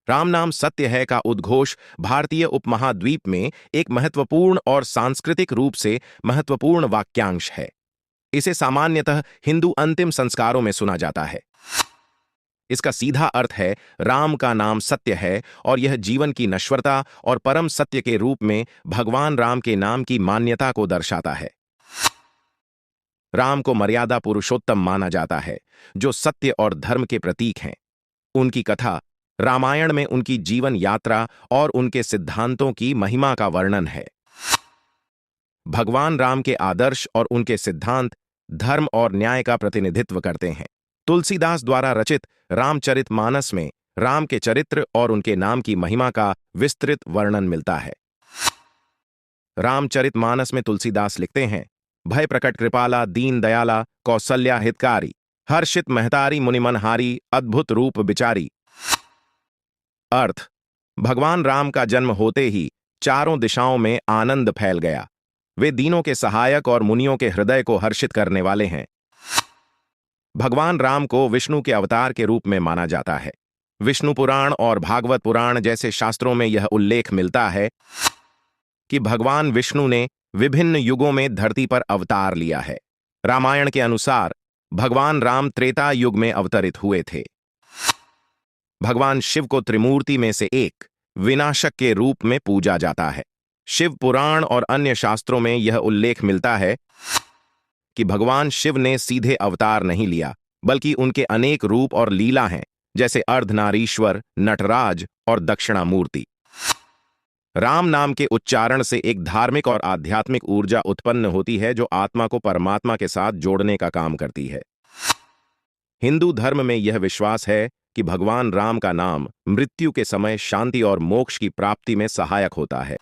राम नाम सत्य है का उद्घोष भारतीय उपमहाद्वीप में एक महत्वपूर्ण और सांस्कृतिक रूप से महत्वपूर्ण वाक्यांश है। इसे सामान्यतः हिंदू अंतिम संस्कारों में सुना जाता है। इसका सीधा अर्थ है राम का नाम सत्य है और यह जीवन की नश्वरता और परम सत्य के रूप में भगवान राम के नाम की मान्यता को दर्शाता है। राम को मर्यादा पुरुषोत्तम माना जाता है, जो सत्य और धर्म के प्रतीक हैं। उनकी कथा रामायण में उनकी जीवन यात्रा और उनके सिद्धांतों की महिमा का वर्णन है। भगवान राम के आदर्श और उनके सिद्धांत धर्म और न्याय का प्रतिनिधित्व करते हैं। तुलसीदास द्वारा रचित रामचरितमानस में राम के चरित्र और उनके नाम की महिमा का विस्तृत वर्णन मिलता है। रामचरितमानस में तुलसीदास लिखते हैं, भय प्रकट कृपाला दीन दयाला कौसल्या हितकारी, हर्षित महतारी मुनिमनहारी अद्भुत रूप बिचारी। अर्थ, भगवान राम का जन्म होते ही चारों दिशाओं में आनंद फैल गया। वे दीनों के सहायक और मुनियों के हृदय को हर्षित करने वाले हैं। भगवान राम को विष्णु के अवतार के रूप में माना जाता है। विष्णु पुराण और भागवत पुराण जैसे शास्त्रों में यह उल्लेख मिलता है कि भगवान विष्णु ने विभिन्न युगों में धरती पर अवतार लिया है। रामायण के अनुसार भगवान राम त्रेता युग में अवतरित हुए थे। भगवान शिव को त्रिमूर्ति में से एक विनाशक के रूप में पूजा जाता है। शिव पुराण और अन्य शास्त्रों में यह उल्लेख मिलता है कि भगवान शिव ने सीधे अवतार नहीं लिया, बल्कि उनके अनेक रूप और लीला हैं, जैसे अर्धनारीश्वर, नटराज और दक्षिणामूर्ति। राम नाम के उच्चारण से एक धार्मिक और आध्यात्मिक ऊर्जा उत्पन्न होती है जो आत्मा को परमात्मा के साथ जोड़ने का काम करती है। हिंदू धर्म में यह विश्वास है कि भगवान राम का नाम मृत्यु के समय शांति और मोक्ष की प्राप्ति में सहायक होता है।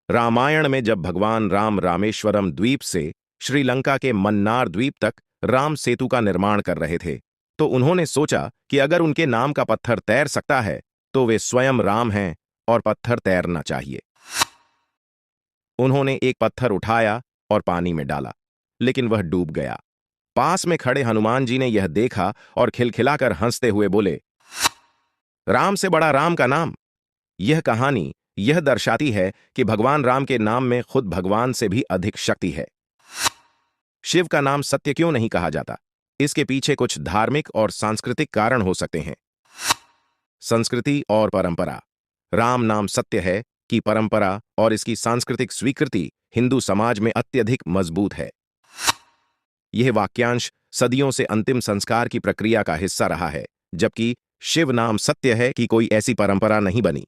रामायण में जब भगवान राम रामेश्वरम द्वीप से श्रीलंका के मन्नार द्वीप तक राम सेतु का निर्माण कर रहे थे, तो उन्होंने सोचा कि अगर उनके नाम का पत्थर तैर सकता है तो वे स्वयं राम हैं और पत्थर तैरना चाहिए। उन्होंने एक पत्थर उठाया और पानी में डाला, लेकिन वह डूब गया। पास में खड़े हनुमान जी ने यह देखा और खिलखिलाकर हंसते हुए बोले, राम से बड़ा राम का नाम। यह कहानी यह दर्शाती है कि भगवान राम के नाम में खुद भगवान से भी अधिक शक्ति है। शिव का नाम सत्य क्यों नहीं कहा जाता? इसके पीछे कुछ धार्मिक और सांस्कृतिक कारण हो सकते हैं। संस्कृति और परंपरा। राम नाम सत्य है कि परंपरा और इसकी सांस्कृतिक स्वीकृति हिंदू समाज में अत्यधिक मजबूत है। यह वाक्यांश सदियों से अंतिम संस्कार की प्रक्रिया का हिस्सा रहा है, जबकि शिव नाम सत्य है कि कोई ऐसी परंपरा नहीं बनी।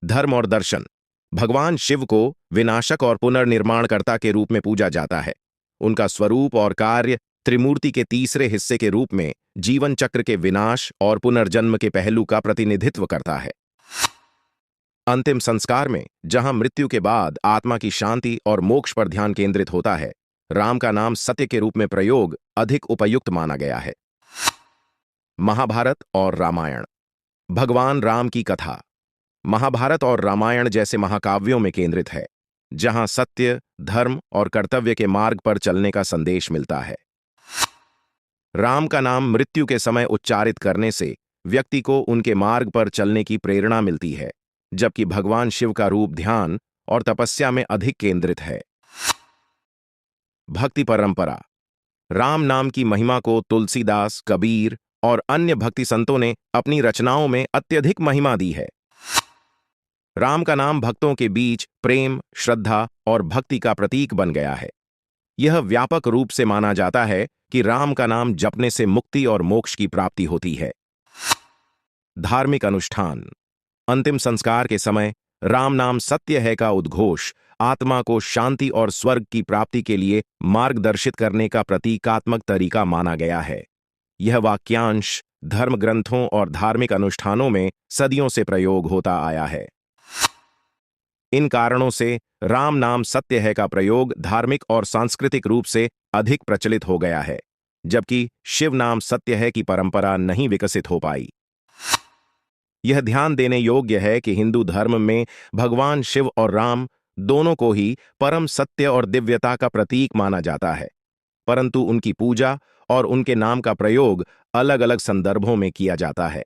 धर्म और दर्शन। भगवान शिव को विनाशक और पुनर्निर्माणकर्ता के रूप में पूजा जाता है। उनका स्वरूप और कार्य त्रिमूर्ति के तीसरे हिस्से के रूप में जीवन चक्र के विनाश और पुनर्जन्म के पहलू का प्रतिनिधित्व करता है। अंतिम संस्कार में, जहां मृत्यु के बाद आत्मा की शांति और मोक्ष पर ध्यान केंद्रित होता है, राम का नाम सत्य के रूप में प्रयोग अधिक उपयुक्त माना गया है। महाभारत और रामायण। भगवान राम की कथा महाभारत और रामायण जैसे महाकाव्यों में केंद्रित है, जहां सत्य, धर्म और कर्तव्य के मार्ग पर चलने का संदेश मिलता है। राम का नाम मृत्यु के समय उच्चारित करने से व्यक्ति को उनके मार्ग पर चलने की प्रेरणा मिलती है, जबकि भगवान शिव का रूप ध्यान और तपस्या में अधिक केंद्रित है। भक्ति परंपरा। राम नाम की महिमा को तुलसीदास, कबीर और अन्य भक्ति संतों ने अपनी रचनाओं में अत्यधिक महिमा दी है। राम का नाम भक्तों के बीच प्रेम, श्रद्धा और भक्ति का प्रतीक बन गया है। यह व्यापक रूप से माना जाता है कि राम का नाम जपने से मुक्ति और मोक्ष की प्राप्ति होती है। धार्मिक अनुष्ठान। अंतिम संस्कार के समय राम नाम सत्य है का उद्घोष आत्मा को शांति और स्वर्ग की प्राप्ति के लिए मार्गदर्शित करने का प्रतीकात्मक तरीका माना गया है। यह वाक्यांश धर्म ग्रंथों और धार्मिक अनुष्ठानों में सदियों से प्रयोग होता आया है। इन कारणों से राम नाम सत्य है का प्रयोग धार्मिक और सांस्कृतिक रूप से अधिक प्रचलित हो गया है, जबकि शिव नाम सत्य है की परंपरा नहीं विकसित हो पाई। यह ध्यान देने योग्य है कि हिंदू धर्म में भगवान शिव और राम दोनों को ही परम सत्य और दिव्यता का प्रतीक माना जाता है, परंतु उनकी पूजा और उनके नाम का प्रयोग अलग अलग संदर्भों में किया जाता है।